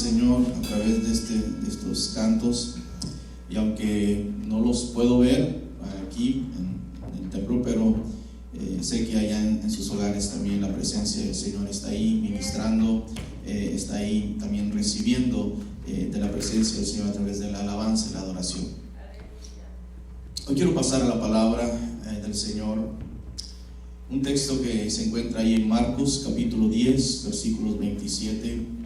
Señor a través de estos cantos, y aunque no los puedo ver aquí en el templo, pero sé que allá en sus hogares también la presencia del Señor está ahí ministrando, está ahí también recibiendo de la presencia del Señor a través de la alabanza y la adoración. Hoy quiero pasar a la palabra del Señor, un texto que se encuentra ahí en Marcos capítulo 10 versículos 27,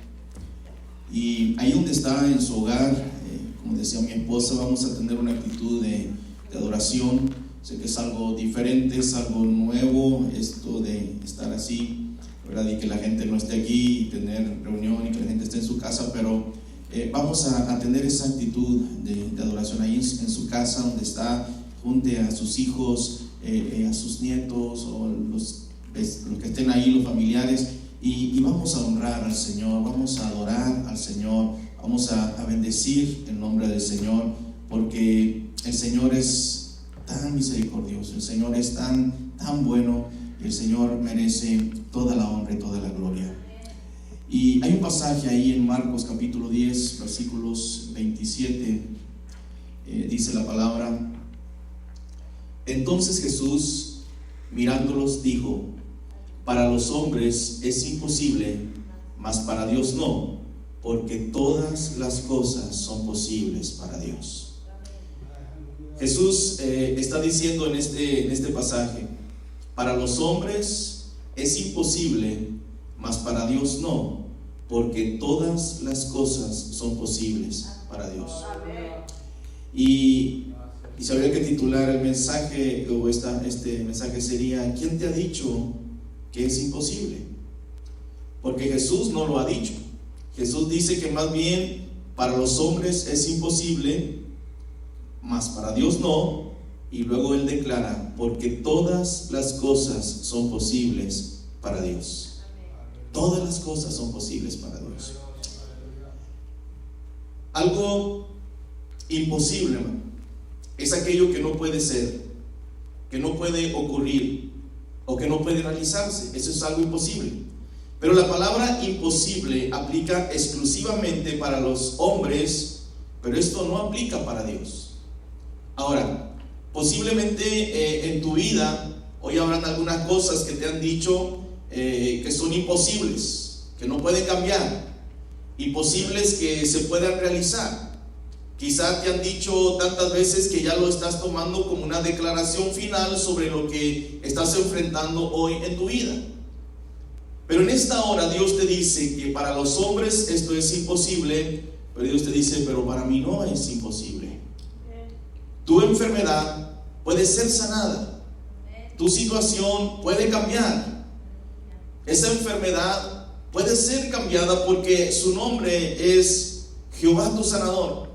y ahí donde está en su hogar, como decía mi esposa, vamos a tener una actitud de adoración. Sé que es algo diferente, es algo nuevo esto de estar así, ¿verdad? Y que la gente no esté aquí y tener reunión y que la gente esté en su casa, pero vamos a tener esa actitud de adoración ahí en su casa, donde está, junte a sus hijos, a sus nietos o los que estén ahí, los familiares, y vamos a honrar al Señor, vamos a adorar al Señor, vamos a bendecir el nombre del Señor, porque el Señor es tan misericordioso, el Señor es tan bueno, y el Señor merece toda la honra y toda la gloria. Y hay un pasaje ahí en Marcos capítulo 10 versículos 27, dice la palabra: entonces Jesús, mirándolos, dijo: para los hombres es imposible, mas para Dios no, porque todas las cosas son posibles para Dios. Jesús está diciendo en este pasaje: para los hombres es imposible, mas para Dios no, porque todas las cosas son posibles para Dios. Y se habría que titular el mensaje, o este mensaje sería: ¿quién te ha dicho que es imposible? Porque Jesús no lo ha dicho. Jesús dice que más bien para los hombres es imposible, mas para Dios no. Y luego Él declara: porque todas las cosas son posibles para Dios. Todas las cosas son posibles para Dios. Algo imposible, hermano, es aquello que no puede ser, que no puede ocurrir o que no puede realizarse. Eso es algo imposible. Pero la palabra imposible aplica exclusivamente para los hombres, pero esto no aplica para Dios. Ahora, posiblemente en tu vida hoy habrán algunas cosas que te han dicho que son imposibles, que no pueden cambiar, imposibles que se puedan realizar. Quizá te han dicho tantas veces que ya lo estás tomando como una declaración final sobre lo que estás enfrentando hoy en tu vida. Pero en esta hora Dios te dice que para los hombres esto es imposible, pero Dios te dice: pero para mí no es imposible. Tu enfermedad puede ser sanada, tu situación puede cambiar, esa enfermedad puede ser cambiada, porque su nombre es Jehová tu sanador.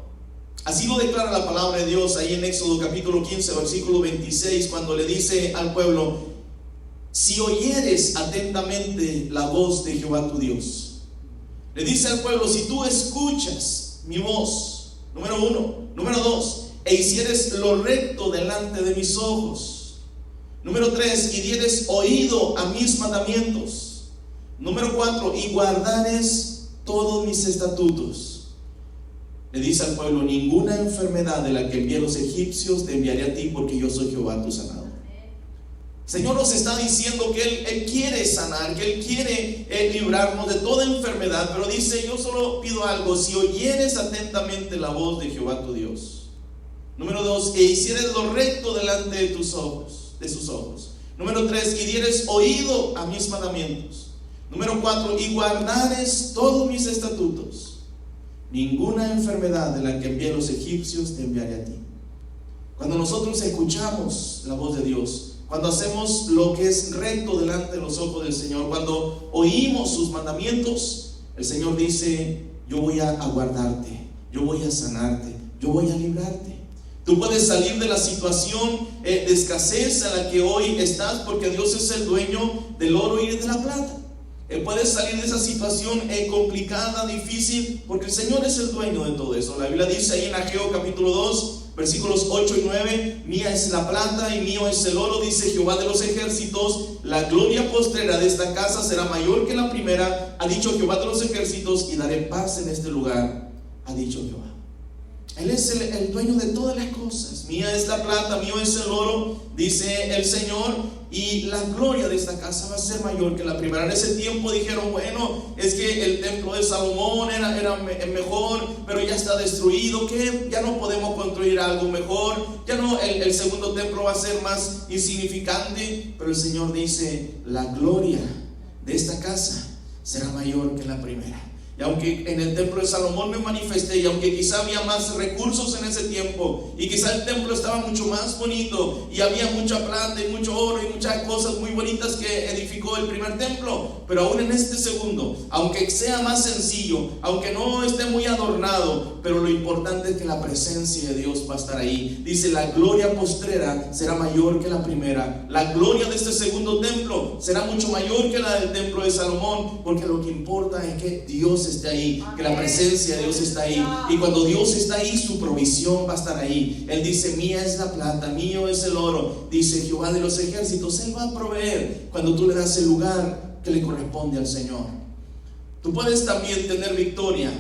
Así lo declara la palabra de Dios ahí en Éxodo capítulo 15 versículo 26, cuando le dice al pueblo: si oyeres atentamente la voz de Jehová tu Dios. Le dice al pueblo: si tú escuchas mi voz, número 1, número 2, e hicieres lo recto delante de mis ojos, número 3, y dieres oído a mis mandamientos, número 4, y guardares todos mis estatutos. Le dice al pueblo: ninguna enfermedad de la que envié a los egipcios te enviaré a ti, porque yo soy Jehová tu sanador. El Señor nos está diciendo que Él quiere sanar, que Él quiere librarnos de toda enfermedad, pero dice: yo solo pido algo: si oyeres atentamente la voz de Jehová tu Dios. Número 2, que hicieres lo recto delante de sus ojos. Número 3, y dieres oído a mis mandamientos. Número 4, y guardares todos mis estatutos. Ninguna enfermedad de la que envié a los egipcios te enviaré a ti. Cuando nosotros escuchamos la voz de Dios, cuando hacemos lo que es recto delante de los ojos del Señor, cuando oímos sus mandamientos, el Señor dice: yo voy a guardarte, yo voy a sanarte, yo voy a librarte. Tú puedes salir de la situación de escasez en la que hoy estás, porque Dios es el dueño del oro y de la plata. Puedes salir de esa situación complicada, difícil, porque el Señor es el dueño de todo eso. La Biblia dice ahí en Ageo capítulo 2, versículos 8 y 9: mía es la plata y mío es el oro, dice Jehová de los ejércitos, la gloria postrera de esta casa será mayor que la primera, ha dicho Jehová de los ejércitos, y daré paz en este lugar, ha dicho Jehová. Él es el dueño de todas las cosas. Mía es la plata, mío es el oro, dice el Señor, y la gloria de esta casa va a ser mayor que la primera. En ese tiempo dijeron, bueno, es que el templo de Salomón era mejor, pero ya está destruido, que ya no podemos construir algo mejor, ya no, el segundo templo va a ser más insignificante. Pero el Señor dice, la gloria de esta casa será mayor que la primera. Y aunque en el templo de Salomón me manifesté, y aunque quizá había más recursos en ese tiempo, y quizá el templo estaba mucho más bonito, y había mucha plata y mucho oro y muchas cosas muy bonitas que edificó el primer templo, pero aún en este segundo, aunque sea más sencillo, aunque no esté muy adornado, pero lo importante es que la presencia de Dios va a estar ahí. Dice, la gloria postrera será mayor que la primera. La gloria de este segundo templo será mucho mayor que la del templo de Salomón, porque lo que importa es que Dios esté ahí, que la presencia de Dios está ahí, y cuando Dios está ahí, su provisión va a estar ahí. Él dice, mía es la plata, mío es el oro, dice Jehová de los ejércitos. Él va a proveer cuando tú le das el lugar que le corresponde al Señor. Tú puedes también tener victoria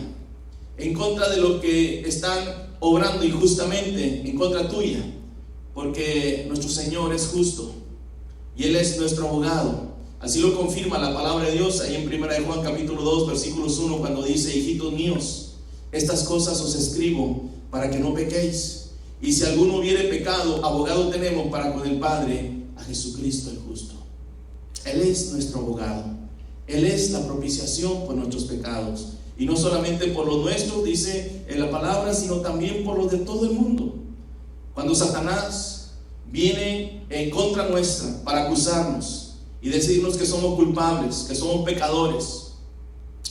en contra de lo que están obrando injustamente en contra tuya, porque nuestro Señor es justo y Él es nuestro abogado. Así lo confirma la palabra de Dios ahí en 1 Juan capítulo 2 versículos 1, cuando dice, hijitos míos, estas cosas os escribo para que no pequéis, y si alguno hubiere pecado, abogado tenemos para con el Padre, a Jesucristo el justo. Él es nuestro abogado, Él es la propiciación por nuestros pecados, y no solamente por los nuestros, dice en la palabra, sino también por los de todo el mundo. Cuando Satanás viene en contra nuestra para acusarnos y decirnos que somos culpables, que somos pecadores,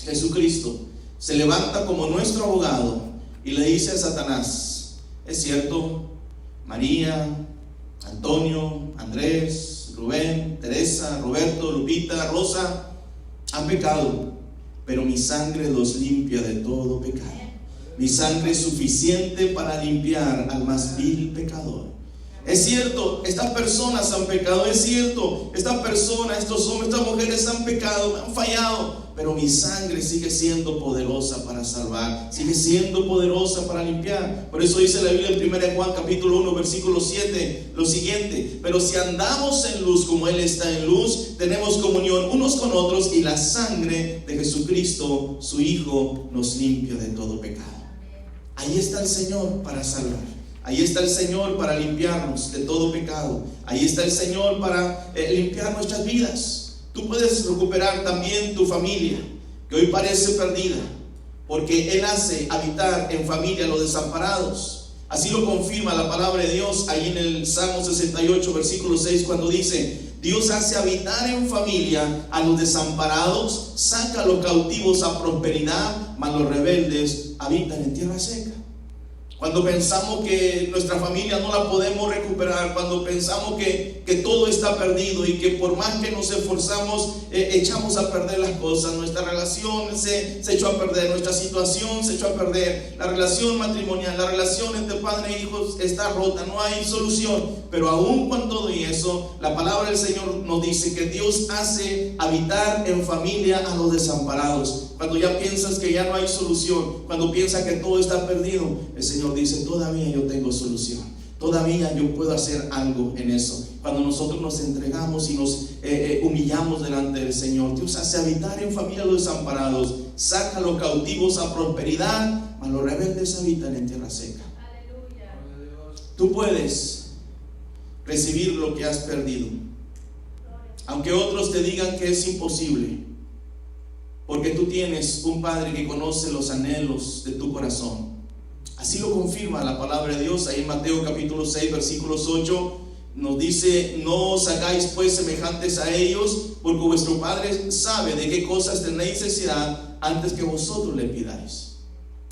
Jesucristo se levanta como nuestro abogado y le dice a Satanás, es cierto, María, Antonio, Andrés, Rubén, Teresa, Roberto, Lupita, Rosa han pecado, pero mi sangre los limpia de todo pecado. Mi sangre es suficiente para limpiar al más vil pecador. Es cierto, estas personas han pecado, es cierto, estas personas, estos hombres, estas mujeres han pecado, han fallado, pero mi sangre sigue siendo poderosa para salvar, sigue siendo poderosa para limpiar. Por eso dice la Biblia en 1 Juan capítulo 1 versículo 7 lo siguiente: pero si andamos en luz como Él está en luz, tenemos comunión unos con otros, y la sangre de Jesucristo, su Hijo, nos limpia de todo pecado. Ahí está el Señor para salvar. Ahí está el Señor para limpiarnos de todo pecado. Ahí está el Señor para limpiar nuestras vidas. Tú puedes recuperar también tu familia, que hoy parece perdida, porque Él hace habitar en familia a los desamparados. Así lo confirma la palabra de Dios ahí en el Salmo 68 versículo 6, cuando dice: Dios hace habitar en familia a los desamparados, saca a los cautivos a prosperidad, mas los rebeldes habitan en tierra seca. Cuando pensamos que nuestra familia no la podemos recuperar, cuando pensamos que todo está perdido y que por más que nos esforzamos, echamos a perder las cosas, nuestra relación se echó a perder, nuestra situación se echó a perder, la relación matrimonial, la relación entre padre e hijos está rota, no hay solución. Pero aún con todo y eso, la palabra del Señor nos dice que Dios hace habitar en familia a los desamparados. Cuando ya piensas que ya no hay solución, cuando piensas que todo está perdido, el Señor dice: todavía yo tengo solución, todavía yo puedo hacer algo en eso. Cuando nosotros nos entregamos y nos humillamos delante del Señor, Dios hace habitar en familia a los desamparados, saca a los cautivos a prosperidad, mas los rebeldes habitan en tierra seca. Aleluya. Tú puedes recibir lo que has perdido, aunque otros te digan que es imposible, porque tú tienes un Padre que conoce los anhelos de tu corazón. Así lo confirma la palabra de Dios ahí en Mateo capítulo 6 versículos 8. Nos dice: no os hagáis pues semejantes a ellos, porque vuestro Padre sabe de qué cosas tenéis necesidad antes que vosotros le pidáis.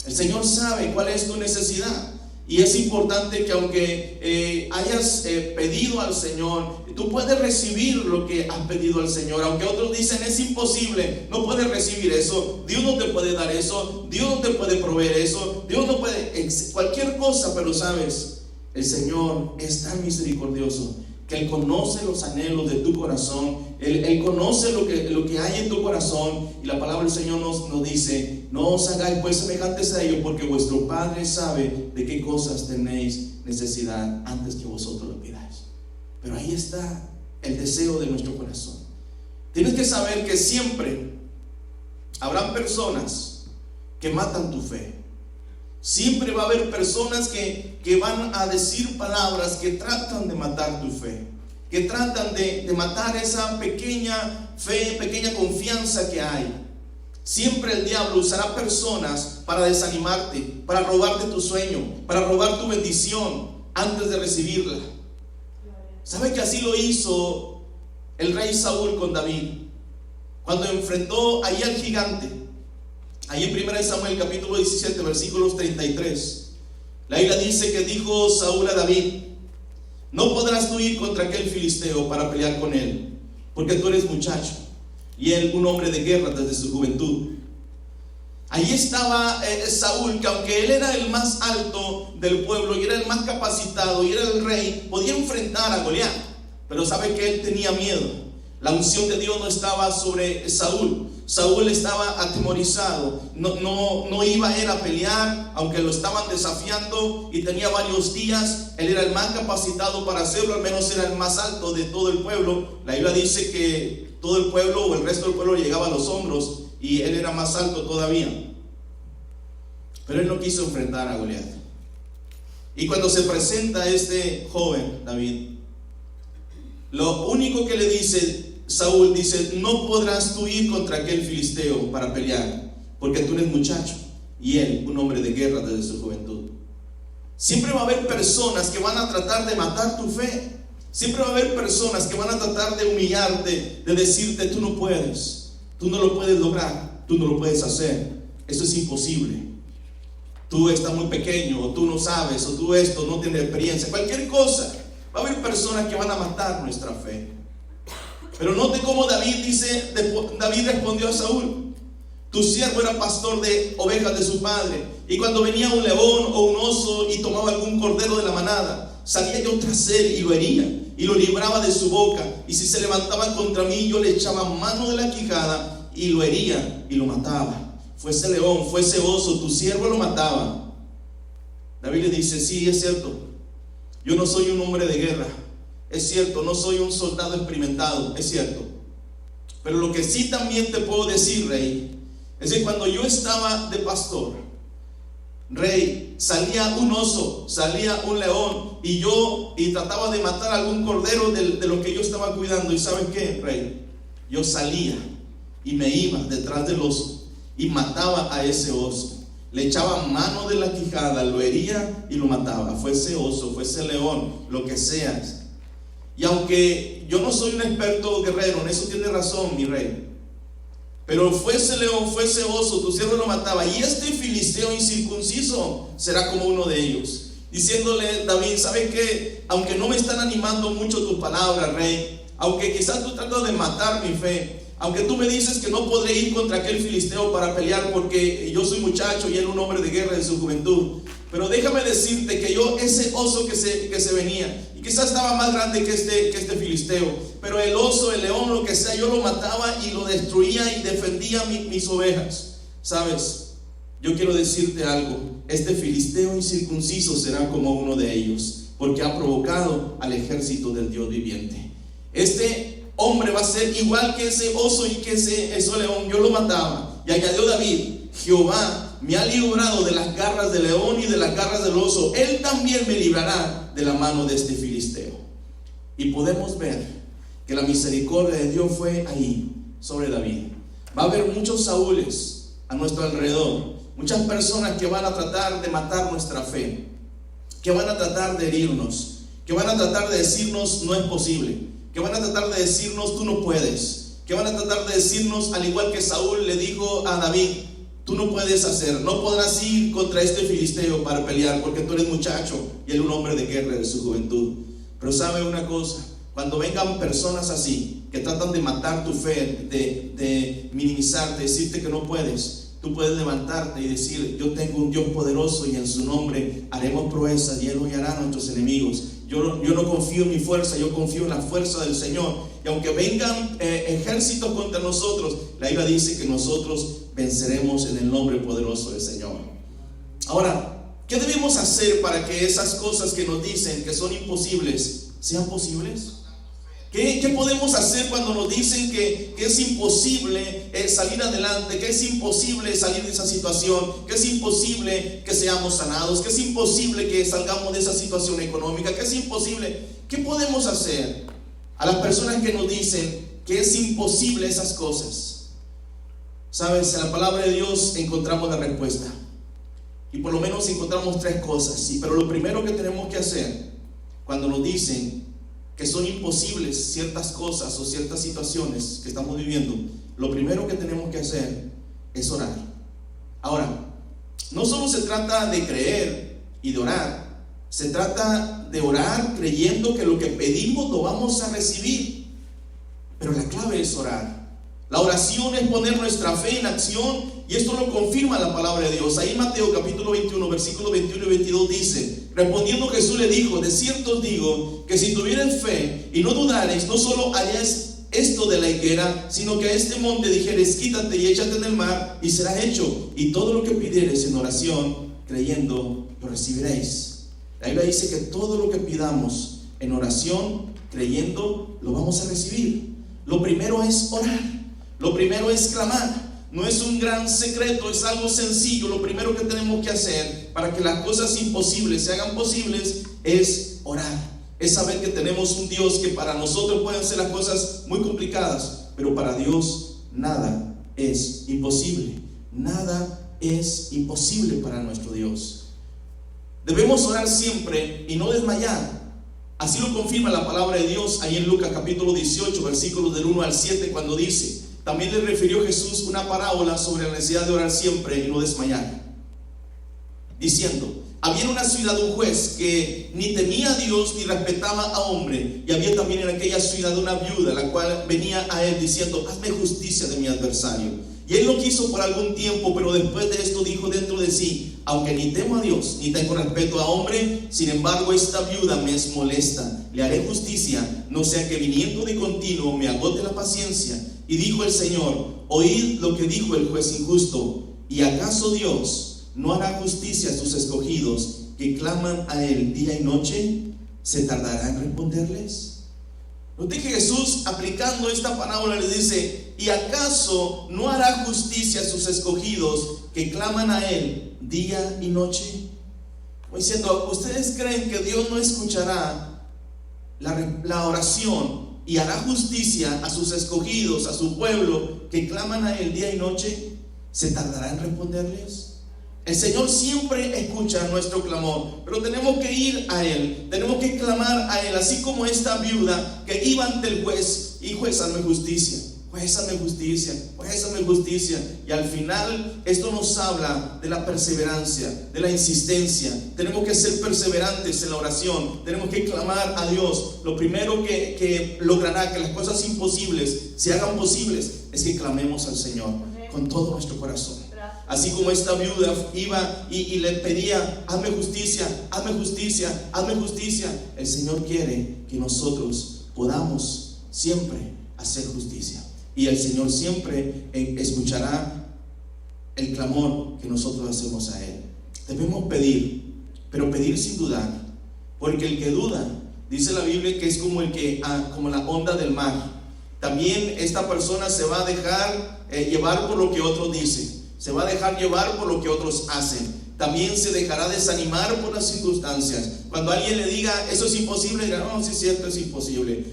El Señor sabe cuál es tu necesidad. Y es importante que aunque hayas pedido al Señor, tú puedes recibir lo que has pedido al Señor. Aunque otros dicen es imposible, no puedes recibir eso, Dios no te puede dar eso, Dios no te puede proveer eso, Dios no puede, cualquier cosa. Pero sabes, el Señor es tan misericordioso que Él conoce los anhelos de tu corazón. Él conoce lo que hay en tu corazón. Y la palabra del Señor nos dice: no os hagáis pues semejantes a ellos, porque vuestro Padre sabe de qué cosas tenéis necesidad antes que vosotros lo pidáis. Pero ahí está el deseo de nuestro corazón. Tienes que saber que siempre habrán personas que matan tu fe. Siempre va a haber personas que van a decir palabras que tratan de matar tu fe, que tratan de matar esa pequeña fe, pequeña confianza que hay. Siempre el diablo usará personas para desanimarte, para robarte tu sueño, para robar tu bendición antes de recibirla. ¿Sabe que así lo hizo el rey Saúl con David? Cuando enfrentó ahí al gigante. Ahí en 1 Samuel capítulo 17 versículos 33, la Biblia dice que dijo Saúl a David: no podrás tú ir contra aquel filisteo para pelear con él, porque tú eres muchacho y él un hombre de guerra desde su juventud. Ahí estaba Saúl, que aunque él era el más alto del pueblo y era el más capacitado y era el rey, podía enfrentar a Goliat. Pero sabe que él tenía miedo. La unción de Dios no estaba sobre Saúl. Saúl estaba atemorizado, no iba a ir a pelear, aunque lo estaban desafiando y tenía varios días. Él era el más capacitado para hacerlo, al menos era el más alto de todo el pueblo. La Biblia dice que todo el pueblo o el resto del pueblo llegaba a los hombros y él era más alto todavía. Pero él no quiso enfrentar a Goliat. Y cuando se presenta este joven David, lo único que le dice Saúl, dice: no podrás tú ir contra aquel filisteo para pelear, porque tú eres muchacho y él un hombre de guerra desde su juventud. Siempre va a haber personas que van a tratar de matar tu fe. Siempre va a haber personas que van a tratar de humillarte, de decirte: tú no puedes, tú no lo puedes lograr, tú no lo puedes hacer, eso es imposible, tú estás muy pequeño, o tú no sabes, o tú esto, no tienes experiencia, cualquier cosa. Va a haber personas que van a matar nuestra fe. Pero note cómo David respondió a Saúl: tu siervo era pastor de ovejas de su padre, y cuando venía un león o un oso y tomaba algún cordero de la manada, salía yo tras él y lo hería y lo libraba de su boca, y si se levantaban contra mí, yo le echaba mano de la quijada y lo hería y lo mataba. Fuese león, fuese oso, tu siervo lo mataba. David le dice: sí, es cierto, yo no soy un hombre de guerra, es cierto, no soy un soldado experimentado, es cierto. Pero lo que sí también te puedo decir, rey, es que cuando yo estaba de pastor, rey, salía un oso, salía un león, y trataba de matar algún cordero de lo que yo estaba cuidando. ¿Y saben qué, rey? Yo salía y me iba detrás del oso y mataba a ese oso. Le echaba mano de la quijada, lo hería y lo mataba. Fuese oso, fuese león, lo que sea. Y aunque yo no soy un experto guerrero, en eso tiene razón mi rey, pero fuese león, fuese oso, tu siervo lo mataba. Y este filisteo incircunciso será como uno de ellos. Diciéndole David: ¿sabes qué? Aunque no me están animando mucho tus palabras, rey, aunque quizás tú tratas de matar mi fe, aunque tú me dices que no podré ir contra aquel filisteo para pelear porque yo soy muchacho y él un hombre de guerra en su juventud, pero déjame decirte que yo, ese oso que se venía, y quizás estaba más grande que este filisteo, pero el oso, el león, lo que sea, yo lo mataba y lo destruía y defendía mis ovejas. ¿Sabes? Yo quiero decirte algo: este filisteo incircunciso será como uno de ellos, porque ha provocado al ejército del Dios viviente. Este hombre va a ser igual que ese oso y que ese león. Yo lo mataba. Y añadió David: Jehová me ha librado de las garras del león y de las garras del oso, él también me librará de la mano de este filisteo. Y podemos ver que la misericordia de Dios fue ahí sobre David. Va a haber muchos Saúles a nuestro alrededor, muchas personas que van a tratar de matar nuestra fe, que van a tratar de herirnos, que van a tratar de decirnos: no es posible, que van a tratar de decirnos: tú no puedes, que van a tratar de decirnos, al igual que Saúl le dijo a David: tú no puedes hacer, no podrás ir contra este filisteo para pelear porque tú eres muchacho y él un hombre de guerra de su juventud. Pero sabe una cosa, cuando vengan personas así que tratan de matar tu fe, de minimizarte, decirte que no puedes, tú puedes levantarte y decir: yo tengo un Dios poderoso y en su nombre haremos proezas y Él hollará a nuestros enemigos. Yo no confío en mi fuerza, yo confío en la fuerza del Señor. Y aunque vengan ejércitos contra nosotros, la Biblia dice que nosotros venceremos en el nombre poderoso del Señor. Ahora, ¿qué debemos hacer para que esas cosas que nos dicen que son imposibles sean posibles? ¿Qué podemos hacer cuando nos dicen que es imposible salir adelante, que es imposible salir de esa situación, que es imposible que seamos sanados, que es imposible que salgamos de esa situación económica, que es imposible? ¿Qué podemos hacer a las personas que nos dicen que es imposible esas cosas? Sabes, en la palabra de Dios encontramos la respuesta, y por lo menos encontramos 3 cosas, sí, pero lo primero que tenemos que hacer cuando nos dicen que son imposibles ciertas cosas o ciertas situaciones que estamos viviendo, lo primero que tenemos que hacer es orar. Ahora, no solo se trata de creer y de orar, se trata de orar creyendo que lo que pedimos lo vamos a recibir, pero la clave es orar. La oración es poner nuestra fe en acción, y esto lo confirma la palabra de Dios. Ahí en Mateo capítulo 21, versículos 21 y 22 dice: respondiendo Jesús le dijo: de cierto os digo que si tuviereis fe y no dudareis, no solo haréis esto de la higuera, sino que a este monte dijereis: quítate y échate en el mar, y será hecho. Y todo lo que pidiereis en oración, creyendo, lo recibiréis. La Biblia dice que todo lo que pidamos en oración, creyendo, lo vamos a recibir. Lo primero es orar. Lo primero es clamar. No es un gran secreto, es algo sencillo. Lo primero que tenemos que hacer para que las cosas imposibles se hagan posibles es orar. Es saber que tenemos un Dios que para nosotros pueden ser las cosas muy complicadas, pero para Dios nada es imposible. Nada es imposible para nuestro Dios. Debemos orar siempre y no desmayar. Así lo confirma la palabra de Dios ahí en Lucas capítulo 18, versículos del 1 al 7, cuando dice: también le refirió Jesús una parábola sobre la necesidad de orar siempre y no desmayar, diciendo: había en una ciudad un juez que ni temía a Dios ni respetaba a hombre, y había también en aquella ciudad una viuda, la cual venía a él diciendo: hazme justicia de mi adversario. Y él lo quiso por algún tiempo, pero después de esto dijo dentro de sí: aunque ni temo a Dios ni tengo respeto a hombre, sin embargo esta viuda me es molesta, le haré justicia, no sea que viniendo de continuo me agote la paciencia. Y dijo el Señor: oíd lo que dijo el juez injusto. ¿Y acaso Dios no hará justicia a sus escogidos que claman a Él día y noche? ¿Se tardará en responderles? Noté que Jesús, aplicando esta parábola, les dice: ¿y acaso no hará justicia a sus escogidos que claman a Él día y noche? Como diciendo: ¿ustedes creen que Dios no escuchará la oración y hará justicia a sus escogidos, a su pueblo que claman a Él día y noche? ¿Se tardará en responderles? El Señor siempre escucha nuestro clamor, pero tenemos que ir a Él, tenemos que clamar a Él, así como esta viuda que iba ante el juez: y juez, hazme justicia, juez, hazme justicia, juez, hazme justicia. Y al final esto nos habla de la perseverancia, de la insistencia. Tenemos que ser perseverantes en la oración, tenemos que clamar a Dios. Lo primero que logrará que las cosas imposibles se hagan posibles es que clamemos al Señor con todo nuestro corazón. Así como esta viuda iba y le pedía: hazme justicia, hazme justicia, hazme justicia. El Señor quiere que nosotros podamos siempre hacer justicia, y el Señor siempre escuchará el clamor que nosotros hacemos a Él. Debemos pedir, pero pedir sin dudar, porque el que duda, dice la Biblia, que es como como la onda del mar. También esta persona se va a dejar llevar por lo que otros dicen, se va a dejar llevar por lo que otros hacen. También se dejará desanimar por las circunstancias. Cuando alguien le diga: eso es imposible, dirá: no, sí es cierto, es imposible.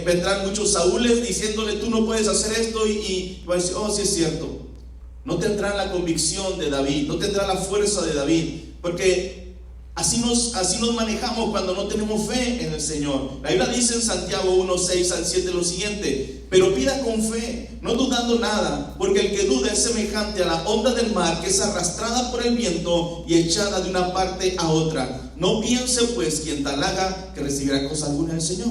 Vendrán muchos Saúles diciéndole: tú no puedes hacer esto, y va a decir: oh, sí es cierto. No tendrán la convicción de David, no tendrán la fuerza de David, porque Así nos manejamos cuando no tenemos fe en el Señor. La Biblia dice en Santiago 1, 6 al 7 lo siguiente: pero pida con fe, no dudando nada, porque el que duda es semejante a la onda del mar, que es arrastrada por el viento y echada de una parte a otra. No piense pues quien tal haga que recibirá cosa alguna del Señor.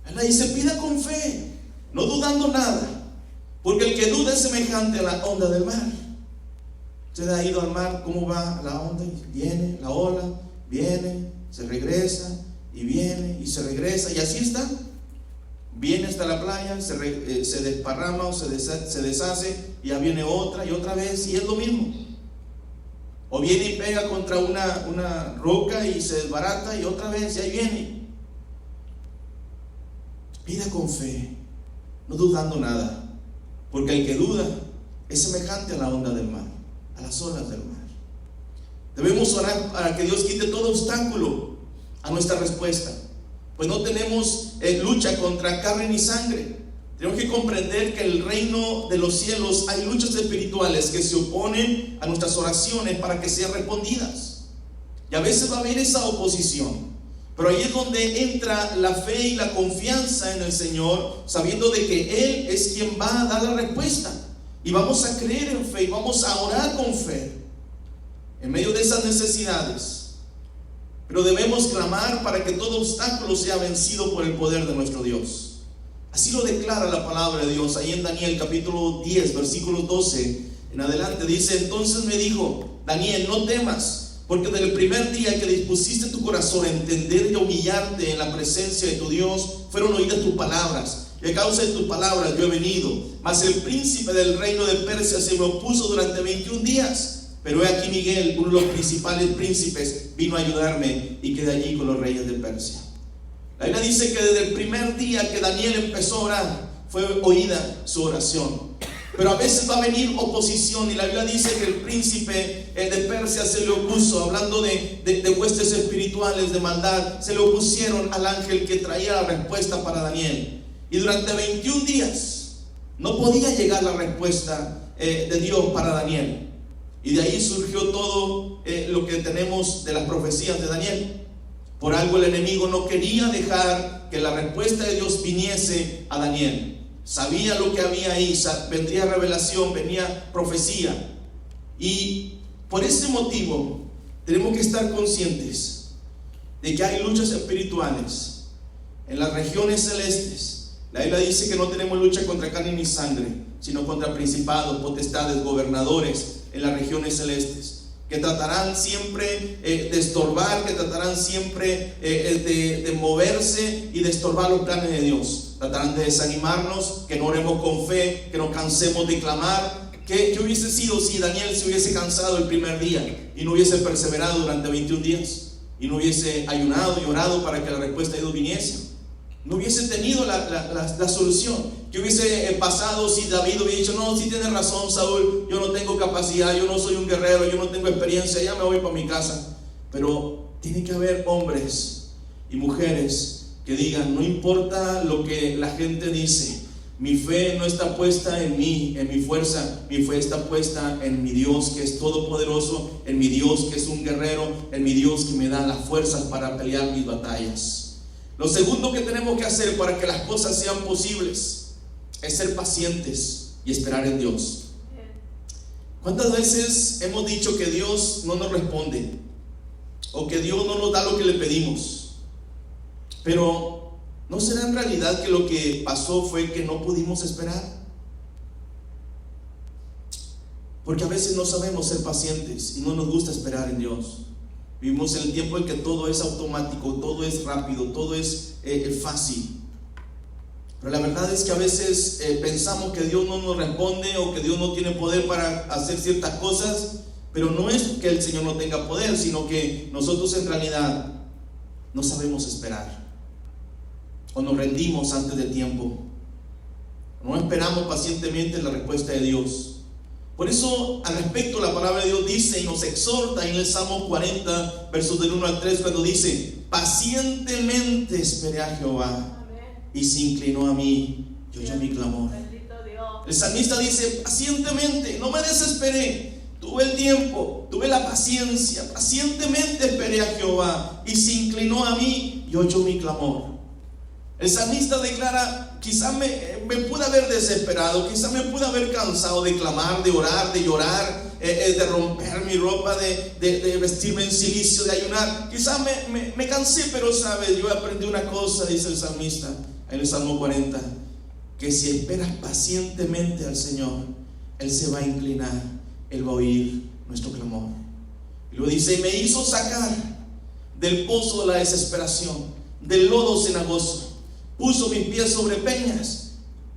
Él dice: pida con fe, no dudando nada, porque el que duda es semejante a la onda del mar. Usted ha ido al mar, ¿cómo va la onda? Viene la ola, viene, se regresa, y viene, y se regresa, y así está. Viene hasta la playa, se desparrama o se deshace, y ya viene otra y otra vez, y es lo mismo. O viene y pega contra una roca y se desbarata, y otra vez, y ahí viene. Pida con fe, no dudando nada, porque el que duda es semejante a la onda del mar, a las olas del mar. Debemos orar para que Dios quite todo obstáculo a nuestra respuesta, pues no tenemos lucha contra carne ni sangre. Tenemos que comprender que en el reino de los cielos hay luchas espirituales que se oponen a nuestras oraciones para que sean respondidas, y a veces va a haber esa oposición, pero ahí es donde entra la fe y la confianza en el Señor, sabiendo de que Él es quien va a dar la respuesta. Y vamos a creer en fe y vamos a orar con fe en medio de esas necesidades. Pero debemos clamar para que todo obstáculo sea vencido por el poder de nuestro Dios. Así lo declara la palabra de Dios. Ahí en Daniel capítulo 10 versículos 12 en adelante dice: entonces me dijo: Daniel, no temas, porque desde el primer día que dispusiste tu corazón a entender y a humillarte en la presencia de tu Dios, fueron oídas tus palabras. Y a causa de tus palabras yo he venido. Mas el príncipe del reino de Persia se me opuso durante 21 días. Pero he aquí Miguel, uno de los principales príncipes, vino a ayudarme, y quedé allí con los reyes de Persia. La Biblia dice que desde el primer día que Daniel empezó a orar, fue oída su oración. Pero a veces va a venir oposición, y la Biblia dice que el príncipe de Persia se le opuso, hablando de huestes espirituales de maldad. Se le opusieron al ángel que traía la respuesta para Daniel. Y durante 21 días no podía llegar la respuesta de Dios para Daniel. Y de ahí surgió todo lo que tenemos de las profecías de Daniel. Por algo el enemigo no quería dejar que la respuesta de Dios viniese a Daniel. Sabía lo que había ahí, vendría revelación, venía profecía. Y por ese motivo tenemos que estar conscientes de que hay luchas espirituales en las regiones celestes. La Biblia dice que no tenemos lucha contra carne ni sangre, sino contra principados, potestades, gobernadores en las regiones celestes, que tratarán siempre de estorbar, que tratarán siempre de moverse y de estorbar los planes de Dios. Tratarán de desanimarnos, que no oremos con fe, que nos cansemos de clamar. ¿Qué hubiese sido si Daniel se hubiese cansado el primer día y no hubiese perseverado durante 21 días y no hubiese ayunado y orado para que la respuesta de Dios viniese? No hubiese tenido la solución. ¿Qué hubiese pasado si David hubiera dicho: no, sí tienes razón, Saúl, yo no tengo capacidad, yo no soy un guerrero, yo no tengo experiencia, ya me voy para mi casa? Pero tiene que haber hombres y mujeres que digan: no importa lo que la gente dice, mi fe no está puesta en mí, en mi fuerza, mi fe está puesta en mi Dios que es todopoderoso, en mi Dios que es un guerrero, en mi Dios que me da las fuerzas para pelear mis batallas. Lo segundo que tenemos que hacer para que las cosas sean posibles es ser pacientes y esperar en Dios. ¿Cuántas veces hemos dicho que Dios no nos responde o que Dios no nos da lo que le pedimos? Pero ¿no será en realidad que lo que pasó fue que no pudimos esperar? Porque a veces no sabemos ser pacientes y no nos gusta esperar en Dios. Vivimos en el tiempo en que todo es automático, todo es rápido, todo es fácil. Pero la verdad es que a veces pensamos que Dios no nos responde o que Dios no tiene poder para hacer ciertas cosas. Pero no es que el Señor no tenga poder, sino que nosotros en realidad no sabemos esperar, o nos rendimos antes de tiempo, no esperamos pacientemente la respuesta de Dios. Por eso, al respecto, la palabra de Dios dice y nos exhorta en el Salmo 40, versos del 1 al 3, cuando dice: pacientemente esperé a Jehová, y se inclinó a mí y oyó mi clamor. El salmista dice: pacientemente, no me desesperé. tuve el tiempo, tuve la paciencia, pacientemente esperé a Jehová y se inclinó a mí y oyó mi clamor. El salmista declara: quizá me pude haber desesperado, quizá me pude haber cansado de clamar, de orar, de llorar, de romper mi ropa, de vestirme en cilicio, de ayunar. Quizá me cansé, pero sabes, yo aprendí una cosa, dice el salmista en el Salmo 40, que si esperas pacientemente al Señor, Él se va a inclinar, Él va a oír nuestro clamor. Y luego dice: y me hizo sacar del pozo de la desesperación, del lodo cenagoso, puso mis pies sobre peñas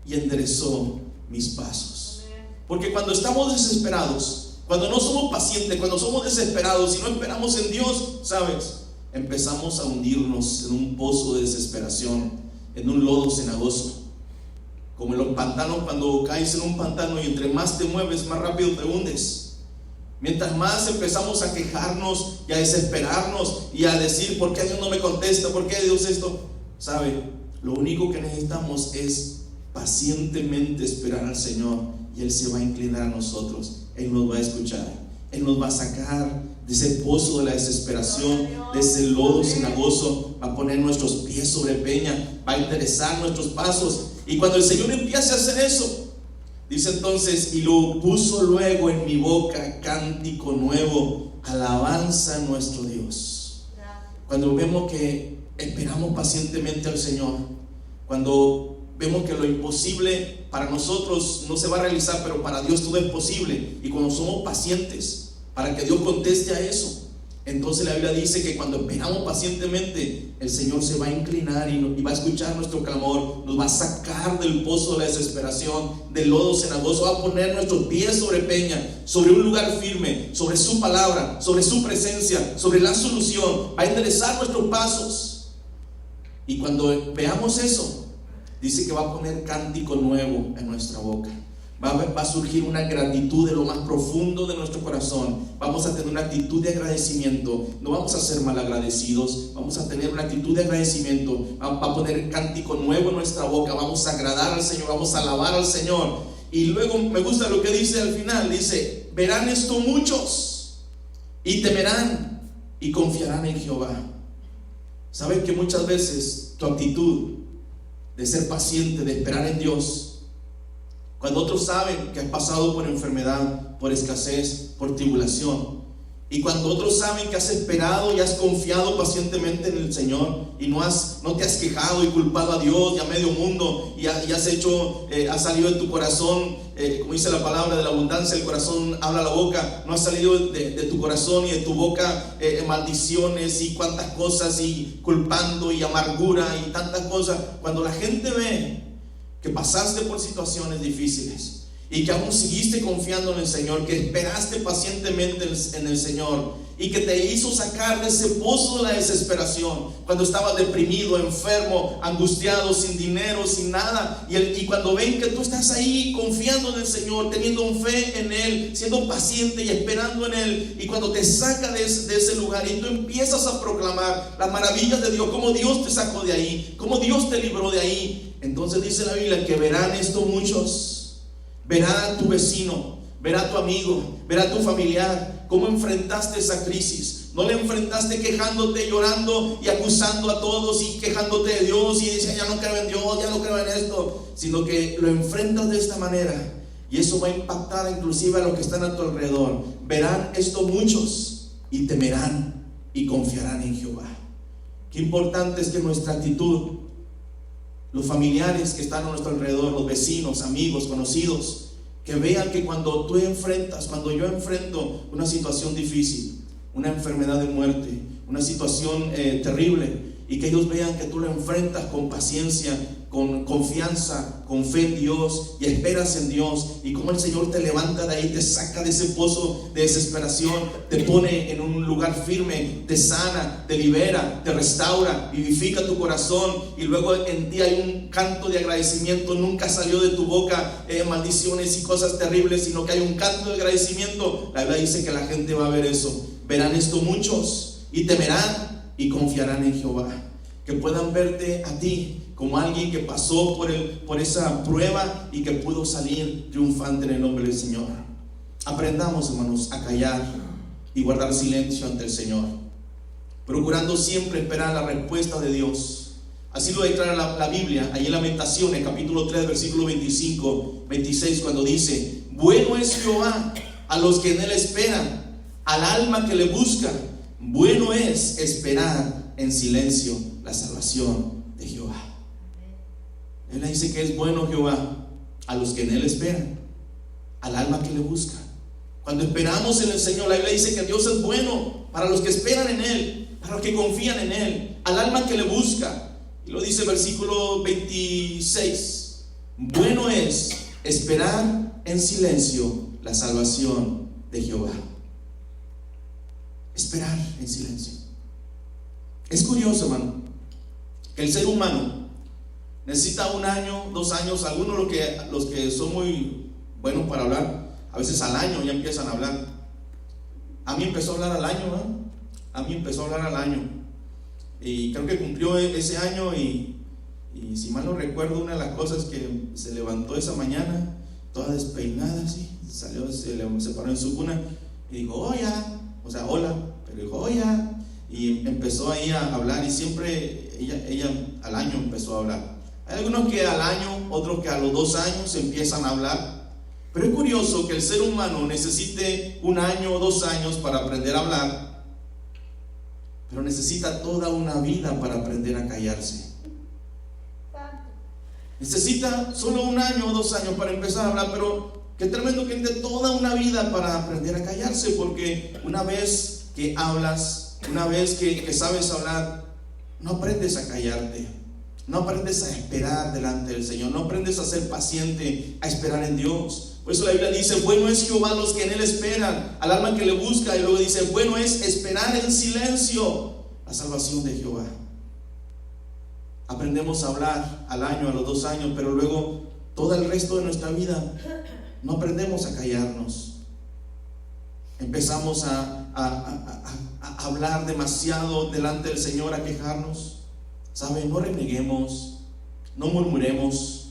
y enderezó mis pasos. Porque cuando estamos desesperados, cuando no somos pacientes, cuando somos desesperados y no esperamos en Dios, ¿sabes? Empezamos a hundirnos en un pozo de desesperación, en un lodo cenagoso. Como en los pantanos, cuando caes en un pantano y entre más te mueves, más rápido te hundes. Mientras más empezamos a quejarnos y a desesperarnos y a decir: ¿por qué Dios no me contesta? ¿Por qué Dios esto? ¿Sabe? Lo único que necesitamos es pacientemente esperar al Señor y Él se va a inclinar a nosotros. Él nos va a escuchar, Él nos va a sacar de ese pozo de la desesperación, de ese lodo cenagoso, va a poner nuestros pies sobre peña, va a enderezar nuestros pasos. Y cuando el Señor empiece a hacer eso, dice entonces: y lo puso luego en mi boca cántico nuevo, alabanza a nuestro Dios. Cuando vemos que esperamos pacientemente al Señor, cuando vemos que lo imposible para nosotros no se va a realizar, pero para Dios todo es posible, y cuando somos pacientes para que Dios conteste a eso, entonces la Biblia dice que cuando esperamos pacientemente, el Señor se va a inclinar y va a escuchar nuestro clamor, nos va a sacar del pozo de la desesperación, del lodo cenagoso, va a poner nuestros pies sobre peña, sobre un lugar firme, sobre su palabra, sobre su presencia, sobre la solución, va a enderezar nuestros pasos. Y cuando veamos eso, dice que va a poner cántico nuevo en nuestra boca. Va a surgir una gratitud de lo más profundo de nuestro corazón. Vamos a tener una actitud de agradecimiento. No vamos a ser malagradecidos, vamos a tener una actitud de agradecimiento. Va a poner cántico nuevo en nuestra boca. Vamos a agradar al Señor, vamos a alabar al Señor. Y luego me gusta lo que dice al final. Dice: verán esto muchos y temerán y confiarán en Jehová. ¿Sabes que muchas veces tu actitud de ser paciente, de esperar en Dios, cuando otros saben que has pasado por enfermedad, por escasez, por tribulación, y cuando otros saben que has esperado y has confiado pacientemente en el Señor y no te has quejado y culpado a Dios y a medio mundo y has salido de tu corazón, como dice la palabra, de la abundancia del corazón habla la boca, no ha salido de tu corazón y de tu boca maldiciones y cuantas cosas, y culpando y amargura y tantas cosas. Cuando la gente ve que pasaste por situaciones difíciles y que aún seguiste confiando en el Señor, que esperaste pacientemente en el Señor y que te hizo sacar de ese pozo de la desesperación cuando estabas deprimido, enfermo, angustiado, sin dinero, sin nada, y cuando ven que tú estás ahí confiando en el Señor, teniendo fe en Él, siendo paciente y esperando en Él, y cuando te saca de ese lugar y tú empiezas a proclamar las maravillas de Dios, cómo Dios te sacó de ahí, cómo Dios te libró de ahí, entonces dice la Biblia que verán esto muchos. Verá a tu vecino, verá a tu amigo, verá a tu familiar cómo enfrentaste esa crisis. No le enfrentaste quejándote, llorando y acusando a todos y quejándote de Dios y diciendo: ya no creo en Dios, ya no creo en esto, sino que lo enfrentas de esta manera, y eso va a impactar inclusive a los que están a tu alrededor. Verán esto muchos y temerán y confiarán en Jehová. Qué importante es que nuestra actitud, los familiares que están a nuestro alrededor, los vecinos, amigos, conocidos, que vean que cuando yo enfrento una situación difícil, una enfermedad de muerte, una situación terrible, y que ellos vean que tú lo enfrentas con paciencia, con confianza, con fe en Dios, y esperas en Dios, y como el Señor te levanta de ahí, te saca de ese pozo de desesperación, te pone en un lugar firme, te sana, te libera, te restaura, vivifica tu corazón, y luego en ti hay un canto de agradecimiento. Nunca salió de tu boca maldiciones y cosas terribles, sino que hay un canto de agradecimiento. La Biblia dice que la gente va a ver eso. Verán esto muchos y temerán y confiarán en Jehová. Que puedan verte a ti como alguien que pasó por esa prueba y que pudo salir triunfante en el nombre del Señor. Aprendamos, hermanos, a callar y guardar silencio ante el Señor, procurando siempre esperar la respuesta de Dios. Así lo declara la Biblia, ahí en Lamentaciones, capítulo 3, versículo 25, 26, cuando dice: bueno es Jehová a los que en Él esperan, al alma que le busca. Bueno es esperar en silencio la salvación de Jehová. Él dice que es bueno Jehová a los que en Él esperan, al alma que le busca. Cuando esperamos en el Señor, la Biblia dice que Dios es bueno para los que esperan en Él, para los que confían en Él, al alma que le busca. Y lo dice el versículo 26: bueno es esperar en silencio la salvación de Jehová. Esperar en silencio. Es curioso, hermano, que el ser humano necesita 1 año, 2 años. Algunos, los que son muy buenos para hablar, a veces al año ya empiezan a hablar. A mí empezó a hablar al año, ¿eh? A mí empezó a hablar al año. Y creo que cumplió ese año. Y si mal no recuerdo, una de las cosas que se levantó esa mañana, toda despeinada así, salió, se paró en su cuna y dijo: hola. O sea, hola, pero dijo: hola. Y empezó ahí a hablar. Y siempre ella al año empezó a hablar. Hay algunos que al año, otros que a los 2 años empiezan a hablar. Pero es curioso que el ser humano necesite 1 año o 2 años para aprender a hablar, pero necesita toda una vida para aprender a callarse. Necesita solo 1 año o 2 años para empezar a hablar, pero qué tremendo que necesite toda una vida para aprender a callarse, porque una vez que hablas, una vez que sabes hablar, no aprendes a callarte, no aprendes a esperar delante del Señor, no aprendes a ser paciente, a esperar en Dios. Por eso la Biblia dice: bueno es Jehová a los que en Él esperan, al alma que le busca. Y luego dice: bueno es esperar en silencio la salvación de Jehová. Aprendemos a hablar al año, a los 2 años, pero luego todo el resto de nuestra vida no aprendemos a callarnos. Empezamos a hablar demasiado delante del Señor, a quejarnos. ¿Saben? No reneguemos, no murmuremos,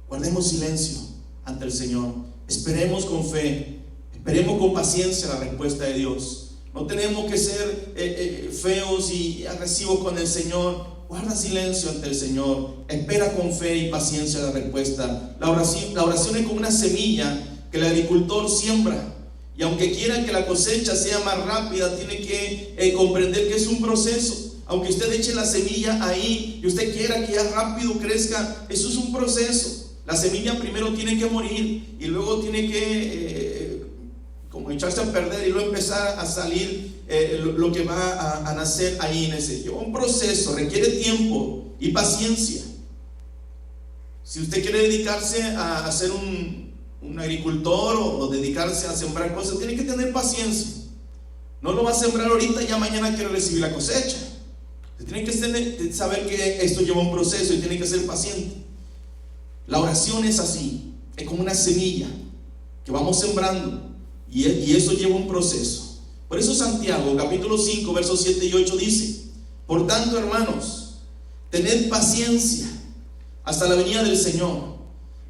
guardemos silencio ante el Señor. Esperemos con fe, esperemos con paciencia la respuesta de Dios. No tenemos que ser feos y agresivos con el Señor. Guarda silencio ante el Señor, espera con fe y paciencia la respuesta. La oración es como una semilla que el agricultor siembra, y aunque quiera que la cosecha sea más rápida, tiene que comprender que es un proceso. Aunque usted eche la semilla ahí y usted quiera que ya rápido crezca, eso es un proceso. La semilla primero tiene que morir y luego tiene que como echarse a perder, y luego empezar a salir lo que va a nacer ahí en ese. Lleva un proceso, requiere tiempo y paciencia. Si usted quiere dedicarse a ser un agricultor o dedicarse a sembrar cosas, tiene que tener paciencia. No lo va a sembrar ahorita y ya mañana quiere recibir la cosecha. Tiene que saber que esto lleva un proceso y tiene que ser paciente. La oración es así, es como una semilla que vamos sembrando, y eso lleva un proceso. Por eso Santiago capítulo 5 versos 7 y 8 dice: por tanto, hermanos, tened paciencia hasta la venida del Señor.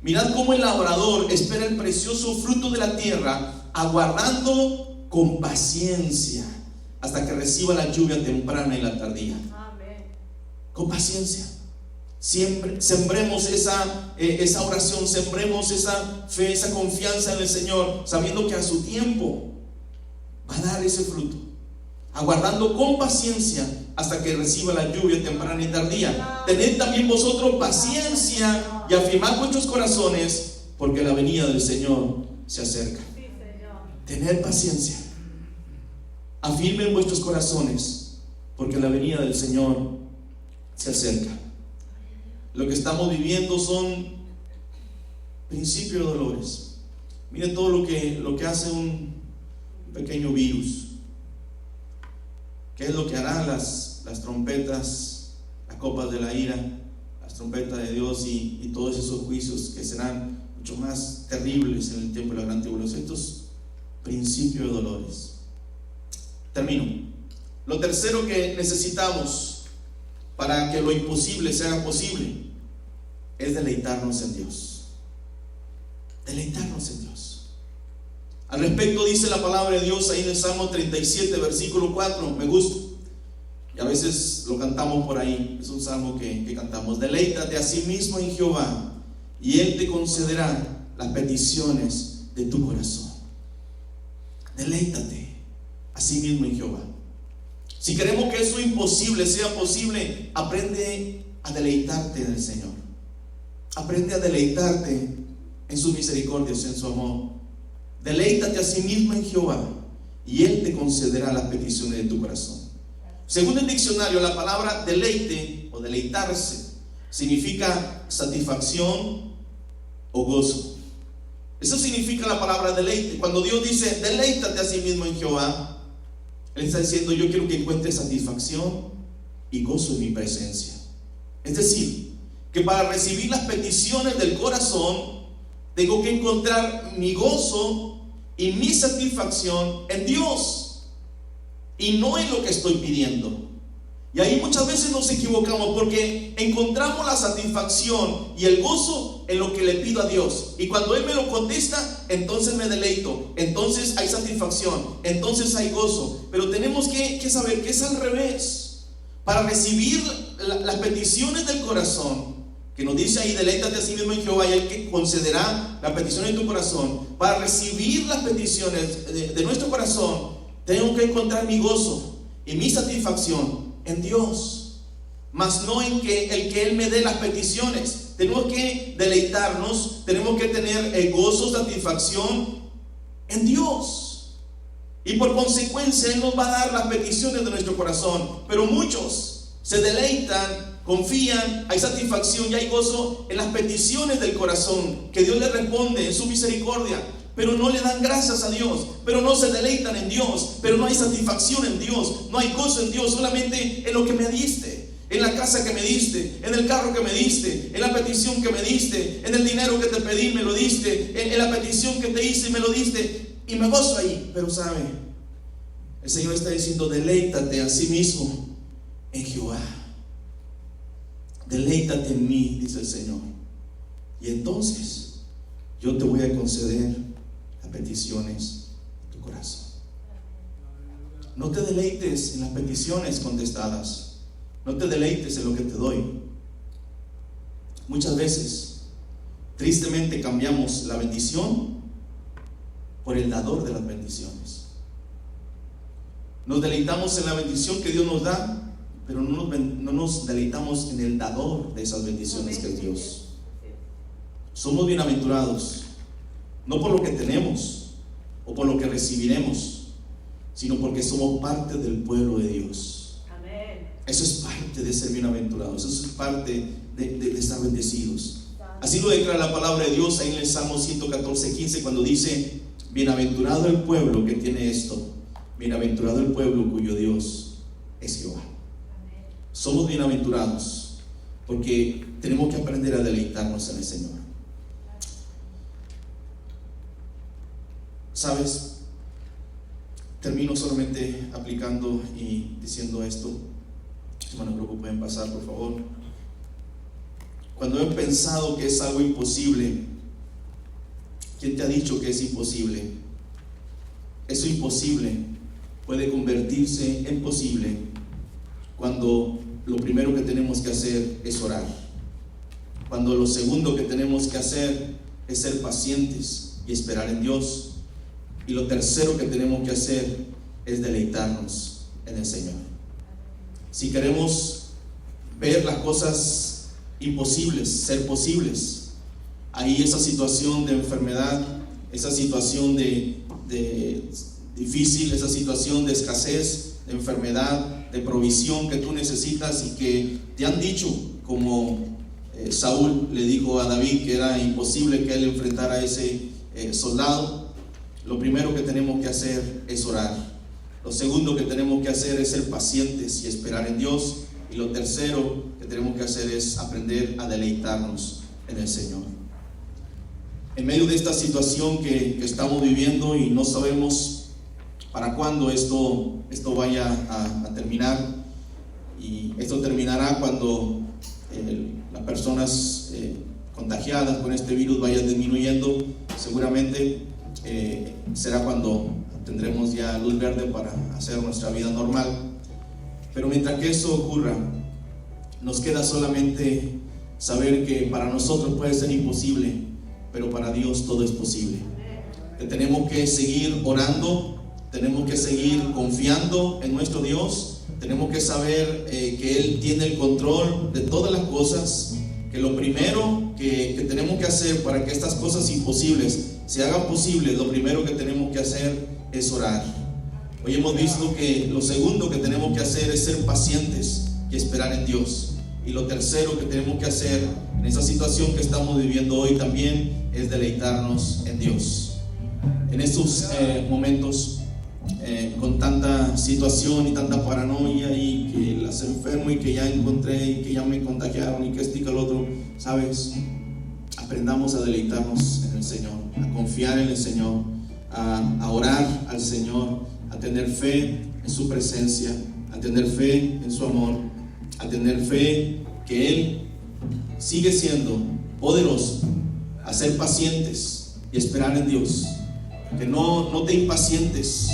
Mirad cómo el labrador espera el precioso fruto de la tierra, aguardando con paciencia hasta que reciba la lluvia temprana y la tardía. Amén. Con paciencia. Siempre sembremos esa oración, sembremos esa fe, esa confianza en el Señor, sabiendo que a su tiempo va a dar ese fruto, aguardando con paciencia hasta que reciba la lluvia temprana y tardía. Tened también vosotros paciencia y afirmad vuestros corazones, porque la venida del Señor se acerca. Tened paciencia, afirmen vuestros corazones, porque la venida del Señor se acerca. Lo que estamos viviendo son principios de dolores. Miren todo lo que hace un pequeño virus. ¿Qué es lo que harán las trompetas, las copas de la ira, las trompetas de Dios y todos esos juicios que serán mucho más terribles en el tiempo de la gran tribulación? Estos principios de dolores. Termino. Lo tercero que necesitamos para que lo imposible se haga posible es deleitarnos en Dios. Deleitarnos en Dios. Al respecto dice la palabra de Dios ahí en el Salmo 37, versículo 4, me gusta. Y a veces lo cantamos por ahí, es un salmo que cantamos. Deleítate a sí mismo en Jehová, y Él te concederá las peticiones de tu corazón. Deleítate a sí mismo en Jehová. Si queremos que eso imposible sea posible, aprende a deleitarte en el Señor. Aprende a deleitarte en su misericordia, en su amor. Deleítate a sí mismo en Jehová, y Él te concederá las peticiones de tu corazón. Según el diccionario, la palabra deleite o deleitarse significa satisfacción o gozo. Eso significa la palabra deleite. Cuando Dios dice deleítate a sí mismo en Jehová, Él está diciendo: yo quiero que encuentres satisfacción y gozo en mi presencia. Es decir, que para recibir las peticiones del corazón tengo que encontrar mi gozo y mi satisfacción en Dios, y no en lo que estoy pidiendo. Y ahí muchas veces nos equivocamos, porque encontramos la satisfacción y el gozo en lo que le pido a Dios, y cuando Él me lo contesta, entonces me deleito, entonces hay satisfacción, entonces hay gozo. Pero tenemos que saber que es al revés. Para recibir las peticiones del corazón, que nos dice ahí: deleítate a sí mismo en Jehová, y Él que concederá las peticiones de tu corazón. Para recibir las peticiones de nuestro corazón, tengo que encontrar mi gozo y mi satisfacción en Dios, mas no en el que Él me dé las peticiones. Tenemos que deleitarnos, tenemos que tener gozo, satisfacción en Dios, y por consecuencia Él nos va a dar las peticiones de nuestro corazón. Pero muchos se deleitan, confían, hay satisfacción y hay gozo en las peticiones del corazón, que Dios le responde en su misericordia, pero no le dan gracias a Dios, pero no se deleitan en Dios, pero no hay satisfacción en Dios, no hay gozo en Dios, solamente en lo que me diste, en la casa que me diste, en el carro que me diste, en la petición que me diste, en el dinero que te pedí, me lo diste, en la petición que te hice, me lo diste, y me gozo ahí. Pero sabe, el Señor está diciendo: deleítate a sí mismo en Jehová. Deleítate en mí, dice el Señor, y entonces yo te voy a conceder las peticiones de tu corazón. No te deleites en las peticiones contestadas, no te deleites en lo que te doy. Muchas veces, tristemente, cambiamos la bendición por el dador de las bendiciones. Nos deleitamos en la bendición que Dios nos da, pero no nos deleitamos en el dador de esas bendiciones, que es Dios. Somos bienaventurados, no por lo que tenemos o por lo que recibiremos, sino porque somos parte del pueblo de Dios. Amén. Eso es parte de ser bienaventurados, eso es parte de estar bendecidos. Así lo declara la palabra de Dios ahí en el Salmo 114, 15, cuando dice: bienaventurado el pueblo que tiene esto, bienaventurado el pueblo cuyo Dios es Jehová. Somos bienaventurados porque tenemos que aprender a deleitarnos en el Señor. ¿Sabes? Termino solamente aplicando y diciendo esto. Hermano, creo que pueden pasar, por favor. Cuando he pensado que es algo imposible, ¿quién te ha dicho que es imposible? Eso imposible puede convertirse en posible cuando lo primero que tenemos que hacer es orar, cuando lo segundo que tenemos que hacer es ser pacientes y esperar en Dios, y lo tercero que tenemos que hacer es deleitarnos en el Señor. Si queremos ver las cosas imposibles ser posibles, ahí esa situación de enfermedad, esa situación de difícil, esa situación de escasez, de enfermedad, de provisión que tú necesitas y que te han dicho, como Saúl le dijo a David que era imposible que él enfrentara a ese soldado, lo primero que tenemos que hacer es orar. Lo segundo que tenemos que hacer es ser pacientes y esperar en Dios. Y lo tercero que tenemos que hacer es aprender a deleitarnos en el Señor. En medio de esta situación que estamos viviendo y no sabemos para cuándo esto vaya a terminar, y esto terminará cuando las personas contagiadas con este virus vayan disminuyendo seguramente, será cuando tendremos ya luz verde para hacer nuestra vida normal. Pero mientras que eso ocurra, nos queda solamente saber que para nosotros puede ser imposible, pero para Dios todo es posible. Que tenemos que seguir orando, tenemos que seguir confiando en nuestro Dios, tenemos que saber que Él tiene el control de todas las cosas, que lo primero que tenemos que hacer para que estas cosas imposibles se hagan posibles, lo primero que tenemos que hacer es orar. Hoy hemos visto que lo segundo que tenemos que hacer es ser pacientes y esperar en Dios. Y lo tercero que tenemos que hacer en esa situación que estamos viviendo hoy también es deleitarnos en Dios. En estos momentos, con tanta situación y tanta paranoia, y que las enfermo y que ya encontré y que ya me contagiaron y que esto y que el otro, ¿sabes? Aprendamos a deleitarnos en el Señor, a confiar en el Señor, a orar al Señor, a tener fe en su presencia, a tener fe en su amor, a tener fe que Él sigue siendo poderoso, a ser pacientes y esperar en Dios. Que no te impacientes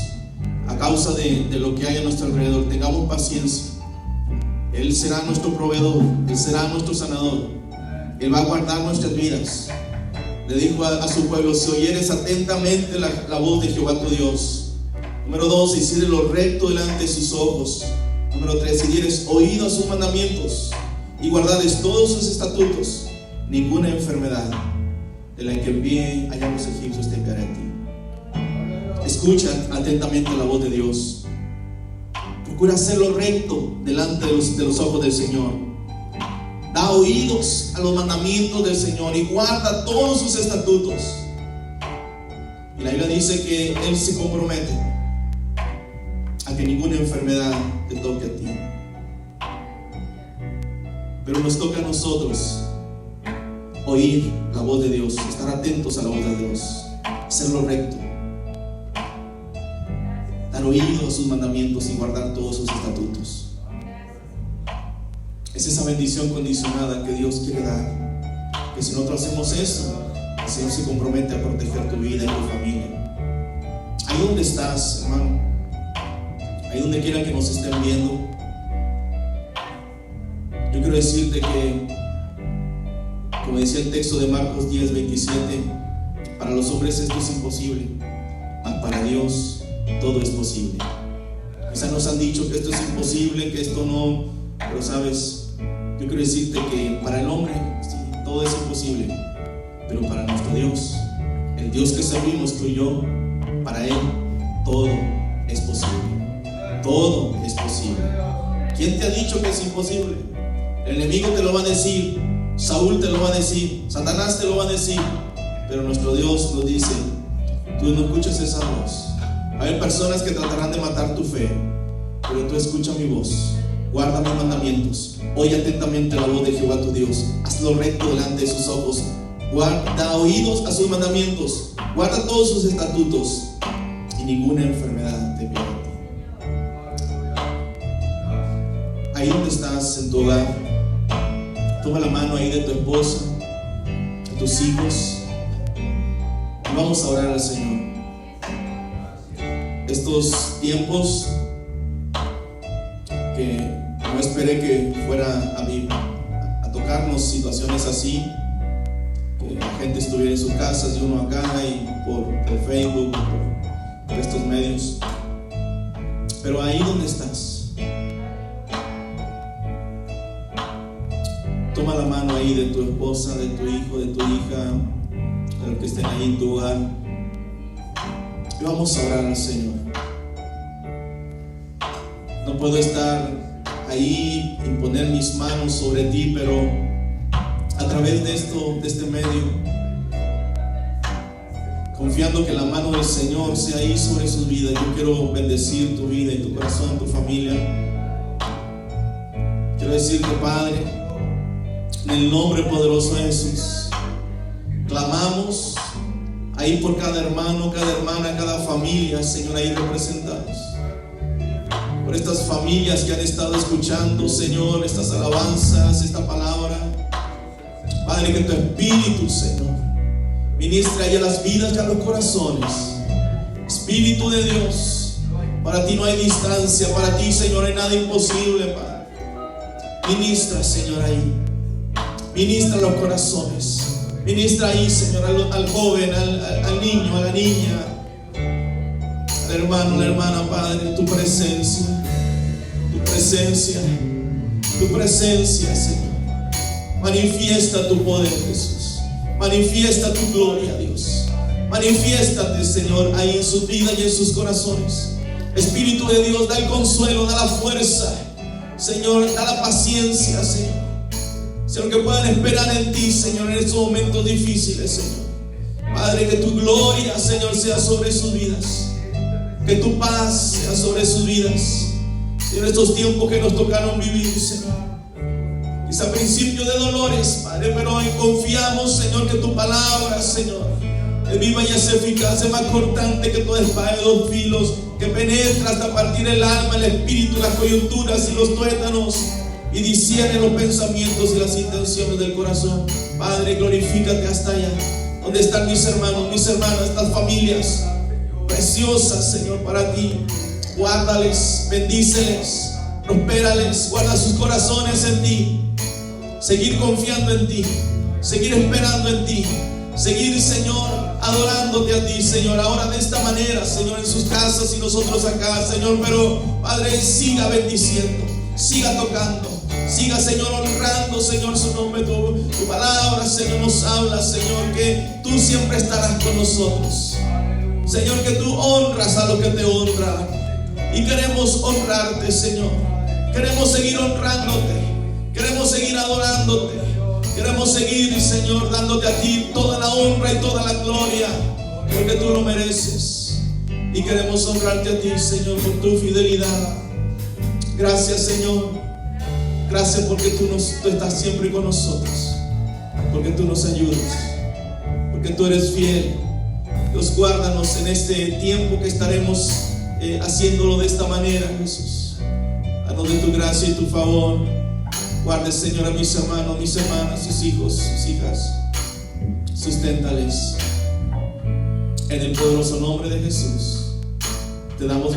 a causa de lo que hay a nuestro alrededor. Tengamos paciencia. Él será nuestro proveedor, Él será nuestro sanador, Él va a guardar nuestras vidas. Le dijo a su pueblo: si oyeres atentamente la voz de Jehová tu Dios. Número 2, hicieres lo recto delante de sus ojos. Número 3, si dieres oído a sus mandamientos y guardares todos sus estatutos, ninguna enfermedad de la que envié allá a los egipcios te enviaré a ti. Escucha atentamente la voz de Dios. Procura hacer lo recto delante de los ojos del Señor. Da oídos a los mandamientos del Señor y guarda todos sus estatutos. Y la Biblia dice que Él se compromete a que ninguna enfermedad te toque a ti. Pero nos toca a nosotros oír la voz de Dios, estar atentos a la voz de Dios, hacer lo recto, dar oído a sus mandamientos y guardar todos sus estatutos. Es esa bendición condicionada que Dios quiere dar, que si nosotros hacemos eso, el Señor se compromete a proteger tu vida y tu familia. Ahí donde estás, hermano, ahí donde quiera que nos estén viendo, yo quiero decirte que, como decía el texto de Marcos 10:27, para los hombres esto es imposible, mas para Dios todo es posible. Quizás nos han dicho que esto es imposible, que esto no, pero sabes, yo quiero decirte que para el hombre sí, todo es imposible, pero para nuestro Dios, el Dios que servimos tú y yo, para Él todo es posible. Todo es posible. ¿Quién te ha dicho que es imposible? El enemigo te lo va a decir, Saúl te lo va a decir, Satanás te lo va a decir, pero nuestro Dios nos dice: tú no escuches esa voz. Hay personas que tratarán de matar tu fe, pero tú escucha mi voz, guarda mis mandamientos, oye atentamente la voz de Jehová tu Dios, haz lo recto delante de sus ojos, da oídos a sus mandamientos, guarda todos sus estatutos, y ninguna enfermedad te enviará a ti. Ahí donde estás, en tu hogar, toma la mano ahí de tu esposa, de tus hijos, y vamos a orar al Señor. Estos tiempos que no esperé que fuera a tocarnos situaciones así, que la gente estuviera en sus casas y uno acá y por Facebook, por estos medios. Pero ahí donde estás, toma la mano ahí de tu esposa, de tu hijo, de tu hija, de los que estén ahí en tu hogar, y vamos a orar al Señor. No puedo estar ahí, imponer mis manos sobre ti, pero a través de este medio, confiando que la mano del Señor sea ahí sobre sus vidas, yo quiero bendecir tu vida y tu corazón, tu familia. Quiero decirte, Padre, en el nombre poderoso de Jesús, clamamos ahí por cada hermano, cada hermana, cada familia, Señor, ahí representados. Por estas familias que han estado escuchando, Señor, estas alabanzas, esta palabra. Padre, que tu Espíritu, Señor, Ministra ya las vidas y a los corazones. Espíritu de Dios, para ti no hay distancia, para ti, Señor, no hay nada imposible, Padre. Ministra, Señor, ahí. Ministra los corazones. Ministra ahí, Señor, al joven, al niño, a la niña, al hermano, a la hermana, Padre. Tu presencia, Señor. Manifiesta tu poder, Jesús. Manifiesta tu gloria, Dios. Manifiéstate, Señor, ahí en sus vidas y en sus corazones. Espíritu de Dios, da el consuelo, da la fuerza, Señor, da la paciencia, Señor. Señor, que puedan esperar en ti, Señor, en estos momentos difíciles, Señor. Padre, que tu gloria, Señor, sea sobre sus vidas. Que tu paz sea sobre sus vidas. En estos tiempos que nos tocaron vivir, Señor. Quizá principio de dolores, Padre, pero hoy confiamos, Señor, que tu palabra, Señor, es viva y es eficaz, es más cortante que toda espada de dos filos, que penetra hasta partir el alma, el espíritu, las coyunturas y los tuétanos, y discierne los pensamientos y las intenciones del corazón. Padre, glorifícate hasta allá. ¿Dónde están mis hermanos, mis hermanas, estas familias preciosas, Señor, para ti? Guárdales, bendíceles, prospérales, guarda sus corazones en ti. Seguir confiando en ti, seguir esperando en ti, seguir, Señor, adorándote a ti, Señor, ahora de esta manera, Señor, en sus casas y nosotros acá, Señor, pero Padre, siga bendiciendo, siga tocando, siga, Señor, honrando, Señor, su nombre. Tu palabra, Señor, nos habla, Señor, que tú siempre estarás con nosotros, Señor, que tú honras a los que te honran, y queremos honrarte, Señor. Queremos seguir honrándote, queremos seguir adorándote, queremos seguir, Señor, dándote a ti toda la honra y toda la gloria, porque tú lo mereces. Y queremos honrarte a ti, Señor, por tu fidelidad. Gracias, Señor. Gracias porque tú estás siempre con nosotros, porque tú nos ayudas, porque tú eres fiel. Dios, guárdanos en este tiempo que estaremos haciéndolo de esta manera, Jesús. Danos de tu gracia y tu favor. Guarde, Señor, a mis hermanos, mis hermanas, sus hijos, sus hijas. Susténtales. En el poderoso nombre de Jesús te damos